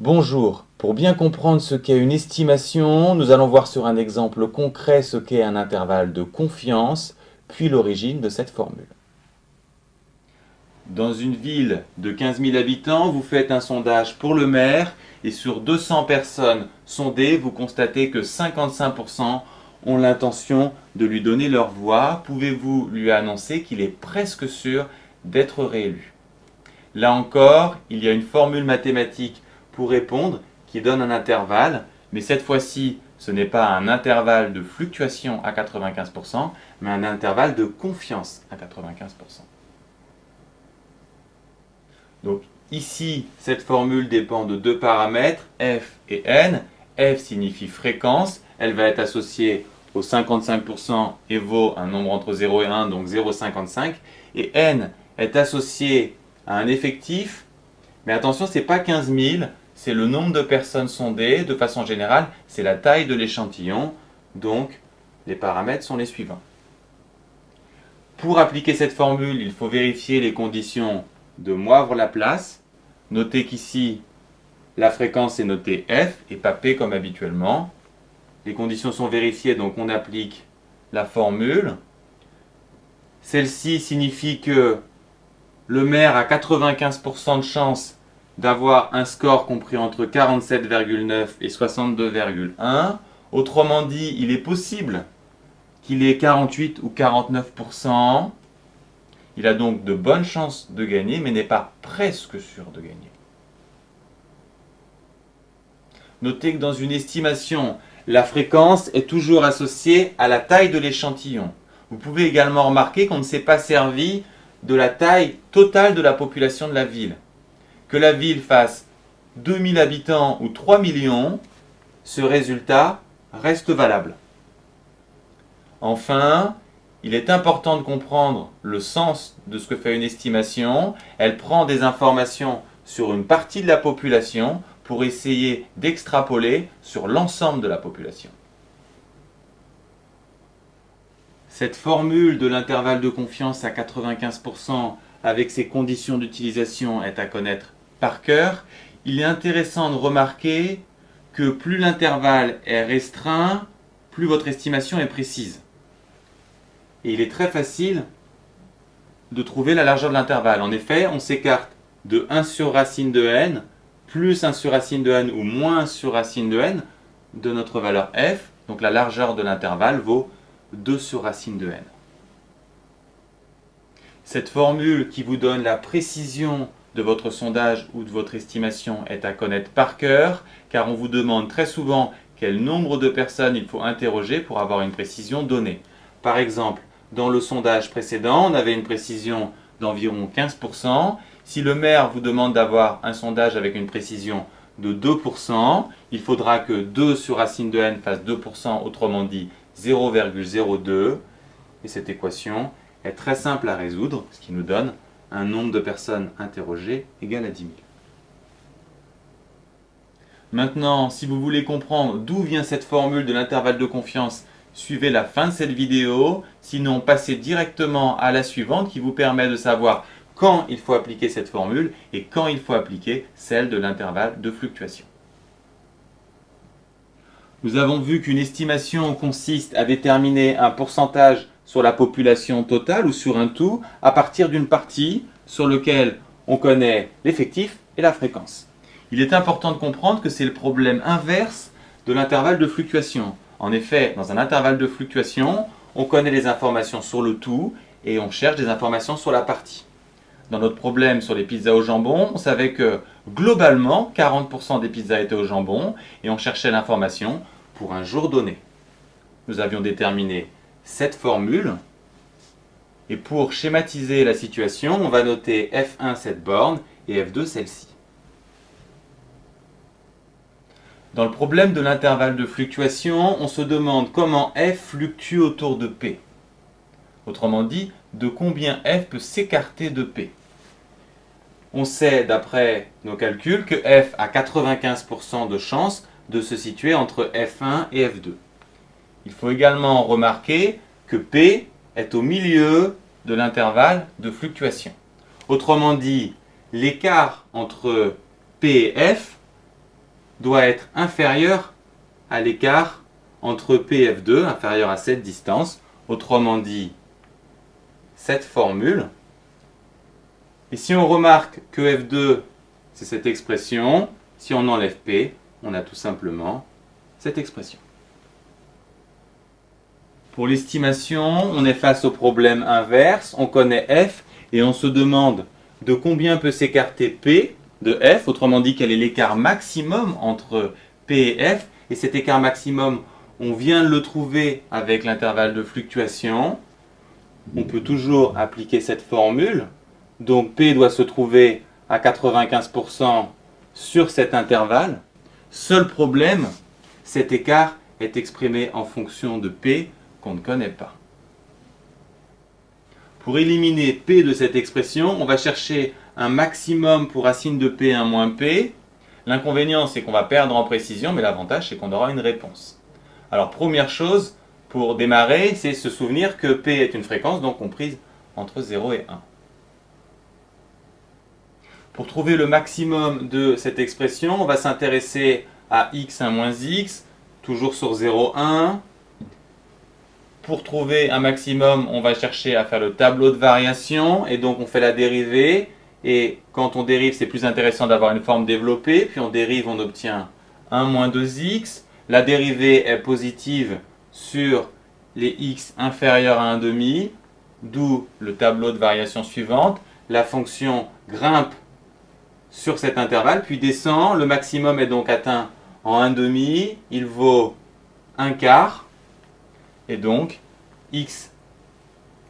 Bonjour, pour bien comprendre ce qu'est une estimation, nous allons voir sur un exemple concret ce qu'est un intervalle de confiance, puis l'origine de cette formule. Dans une ville de 15 000 habitants, vous faites un sondage pour le maire et sur 200 personnes sondées, vous constatez que 55% ont l'intention de lui donner leur voix. Pouvez-vous lui annoncer qu'il est presque sûr d'être réélu? Là encore, il y a une formule mathématique pour répondre qui donne un intervalle, mais cette fois-ci, ce n'est pas un intervalle de fluctuation à 95%, mais un intervalle de confiance à 95%. Donc ici, cette formule dépend de deux paramètres, f et n. F signifie fréquence, elle va être associée au 55% et vaut un nombre entre 0 et 1, donc 0,55. Et n est associée à un effectif, mais attention, ce n'est pas 15 000, c'est le nombre de personnes sondées. De façon générale, c'est la taille de l'échantillon, donc les paramètres sont les suivants. Pour appliquer cette formule, il faut vérifier les conditions de Moivre-Laplace. Notez qu'ici, la fréquence est notée f et pas p comme habituellement. Les conditions sont vérifiées, donc on applique la formule. Celle-ci signifie que le maire a 95% de chance d'avoir un score compris entre 47,9 et 62,1. Autrement dit, il est possible qu'il ait 48 ou 49%. Il a donc de bonnes chances de gagner, mais n'est pas presque sûr de gagner. Notez que dans une estimation, la fréquence est toujours associée à la taille de l'échantillon. Vous pouvez également remarquer qu'on ne s'est pas servi de la taille totale de la population de la ville. Que la ville fasse 2000 habitants ou 3 millions, ce résultat reste valable. Enfin, il est important de comprendre le sens de ce que fait une estimation. Elle prend des informations sur une partie de la population pour essayer d'extrapoler sur l'ensemble de la population. Cette formule de l'intervalle de confiance à 95% avec ses conditions d'utilisation est à connaître par cœur. Il est intéressant de remarquer que plus l'intervalle est restreint, plus votre estimation est précise. Et il est très facile de trouver la largeur de l'intervalle. En effet, on s'écarte de 1 sur racine de n, plus 1 sur racine de n ou moins 1 sur racine de n de notre valeur f. Donc la largeur de l'intervalle vaut 2 sur racine de n. Cette formule qui vous donne la précision de votre sondage ou de votre estimation est à connaître par cœur, car on vous demande très souvent quel nombre de personnes il faut interroger pour avoir une précision donnée. Par exemple, dans le sondage précédent, on avait une précision d'environ 15%. Si le maire vous demande d'avoir un sondage avec une précision de 2%, il faudra que 2 sur racine de n fasse 2%, autrement dit 0,02. Et cette équation est très simple à résoudre, ce qui nous donne un nombre de personnes interrogées égal à 10 000. Maintenant, si vous voulez comprendre d'où vient cette formule de l'intervalle de confiance, suivez la fin de cette vidéo. Sinon, passez directement à la suivante qui vous permet de savoir quand il faut appliquer cette formule et quand il faut appliquer celle de l'intervalle de fluctuation. Nous avons vu qu'une estimation consiste à déterminer un pourcentage sur la population totale ou sur un tout à partir d'une partie sur laquelle on connaît l'effectif et la fréquence. Il est important de comprendre que c'est le problème inverse de l'intervalle de fluctuation. En effet, dans un intervalle de fluctuation, on connaît les informations sur le tout et on cherche des informations sur la partie. Dans notre problème sur les pizzas au jambon, on savait que globalement, 40% des pizzas étaient au jambon et on cherchait l'information pour un jour donné. Nous avions déterminé cette formule et pour schématiser la situation, on va noter F1 cette borne et F2 celle-ci. Dans le problème de l'intervalle de fluctuation, on se demande comment f fluctue autour de p. Autrement dit, de combien f peut s'écarter de p. On sait, d'après nos calculs, que f a 95% de chance de se situer entre f1 et f2. Il faut également remarquer que p est au milieu de l'intervalle de fluctuation. Autrement dit, l'écart entre p et f doit être inférieur à l'écart entre P et F2, inférieur à cette distance, autrement dit, cette formule. Et si on remarque que F2, c'est cette expression, si on enlève P, on a tout simplement cette expression. Pour l'estimation, on est face au problème inverse, on connaît F et on se demande de combien peut s'écarter P de F, autrement dit quel est l'écart maximum entre P et F, et cet écart maximum, on vient de le trouver avec l'intervalle de fluctuation. On peut toujours appliquer cette formule, donc P doit se trouver à 95% sur cet intervalle. Seul problème, cet écart est exprimé en fonction de P qu'on ne connaît pas. Pour éliminer P de cette expression, on va chercher un maximum pour racine de P1 moins P. L'inconvénient, c'est qu'on va perdre en précision, mais l'avantage, c'est qu'on aura une réponse. Alors, première chose, pour démarrer, c'est se souvenir que P est une fréquence, donc comprise entre 0 et 1. Pour trouver le maximum de cette expression, on va s'intéresser à x1 moins x, toujours sur 0, 1. Pour trouver un maximum, on va chercher à faire le tableau de variation, et donc on fait la dérivée. Et quand on dérive, c'est plus intéressant d'avoir une forme développée. Puis on dérive, on obtient 1 moins 2x. La dérivée est positive sur les x inférieurs à 1,5, d'où le tableau de variation suivante. La fonction grimpe sur cet intervalle, puis descend. Le maximum est donc atteint en 1,5. Il vaut 1/4. Et donc, x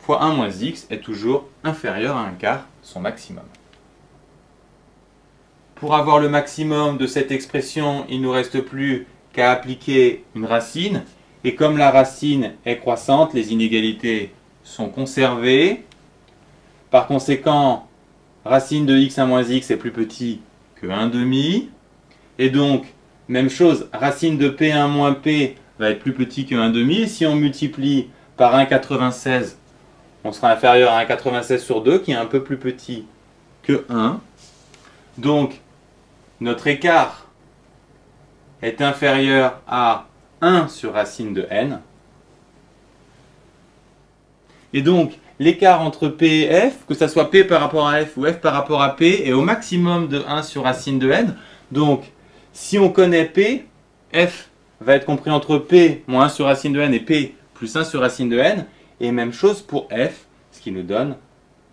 fois 1 moins x est toujours inférieur à 1/4, son maximum. Pour avoir le maximum de cette expression, il ne nous reste plus qu'à appliquer une racine. Et comme la racine est croissante, les inégalités sont conservées. Par conséquent, racine de x1 moins x est plus petit que 1,5. Et donc, même chose, racine de P1 moins P va être plus petit que 1,5. Et si on multiplie par 1,96, on sera inférieur à 1,96 sur 2, qui est un peu plus petit que 1. Donc, notre écart est inférieur à 1 sur racine de n. Et donc, l'écart entre P et F, que ce soit P par rapport à F ou F par rapport à P, est au maximum de 1 sur racine de n. Donc, si on connaît P, F va être compris entre P moins 1 sur racine de n et P plus 1 sur racine de n. Et même chose pour F, ce qui nous donne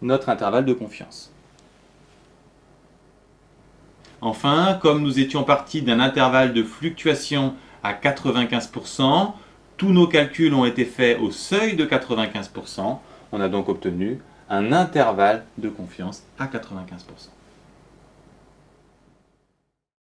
notre intervalle de confiance. Enfin, comme nous étions partis d'un intervalle de fluctuation à 95%, tous nos calculs ont été faits au seuil de 95%. On a donc obtenu un intervalle de confiance à 95%.